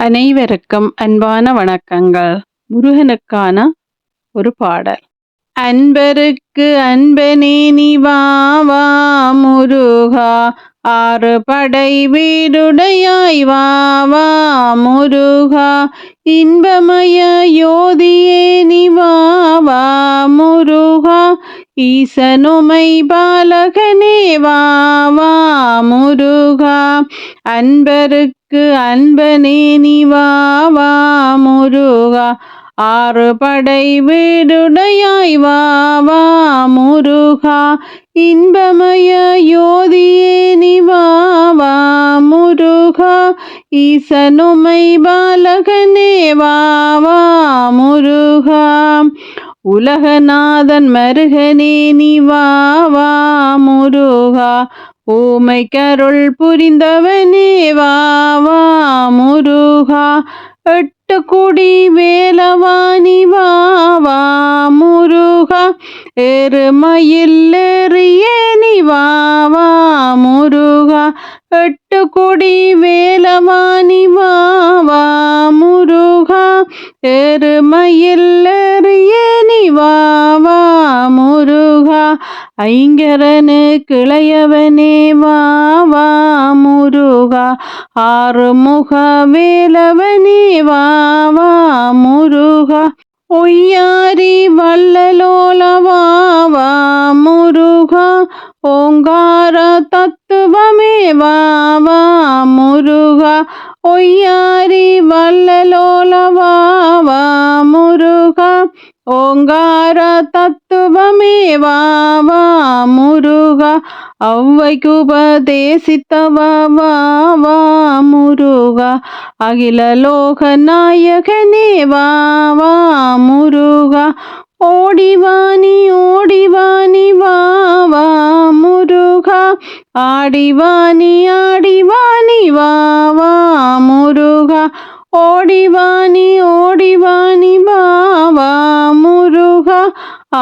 அனைவருக்கும் அன்பான வணக்கங்கள். முருகனுக்கான ஒரு பாடல். அன்பருக்கு அன்பனே நீ வா வா முருகா, ஆறு படை வீடுடையாய் வா வா முருகா, இன்பமய யோதியே நீ வா வா முருகா, ஈசனுமை பாலகனே வா வா முருகா, அன்பருக்கு அன்பனே நீ வா வா முருகா, ஆறு படை வீடுடையாய் வா வா முருகா, இன்பமய யோதியே நீ வா வா முருகா, ஈசனுமை பாலகனே வா வா முருகா, உலகநாதன் மருகனே நீ வா வா முருகா, ஊமை கருள் புரிந்தவனே வா வா முருகா, எட்டு குடி வேலவா நீ வா வா முருகா, எருமையில் ஏறியே நீ வா வா முருகா, எட்டு குடி வேலவா நீ வா வா முருகா, எருமையில் ஏறியே நீ வா வா முருகா, ஐங்கரனு கிளையவனே வா வா முருகா, ஆறுமுக வேலவனே வா வா முருகா, ஒய்யாரி வள்ளலோல வா வா முருகா, ஓங்கார தத்துவமே வா வா முருகா, ஒய்யாரி வள்ளலோல வா வா முருகா, ஓங்கார தத்துவமே வா வா முருகா, ஔவைக்கு உபதேசித்தவா வா வா முருகா, அகில லோக நாயகனே வா வா முருகா, ஓடிவாணி ஓடிவாணி வா வா முருகா, ஆடிவாணி ஆடிவாணி வா வா முருகா, ஓடிவாணி ஓடிவாணி வா வா முருகா,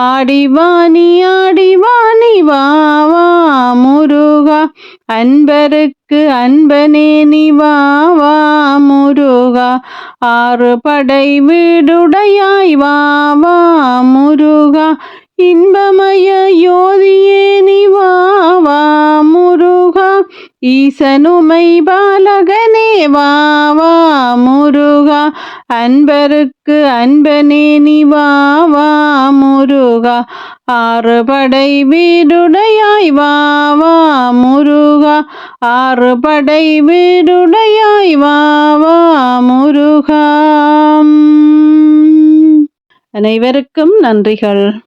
ஆடிவாணி ஆடிவாணி வா வா முருகா, அன்பருக்கு அன்பனே நீ வா வா முருகா, ஆறு படை வீடுடையாய் வா வா முருகா, இன்பமய யோதியே நீ வா வா முருகா, ஈசனுமை பாலகனே வா வா முருகா, அன்பருக்கு அன்பனே நீ வா வா முருகா, ஆறு படை வீடுடையாய் வா வா முருகா, ஆறு படை வீடுடையாய் வா வா முருகா. அனைவருக்கும் நன்றிகள்.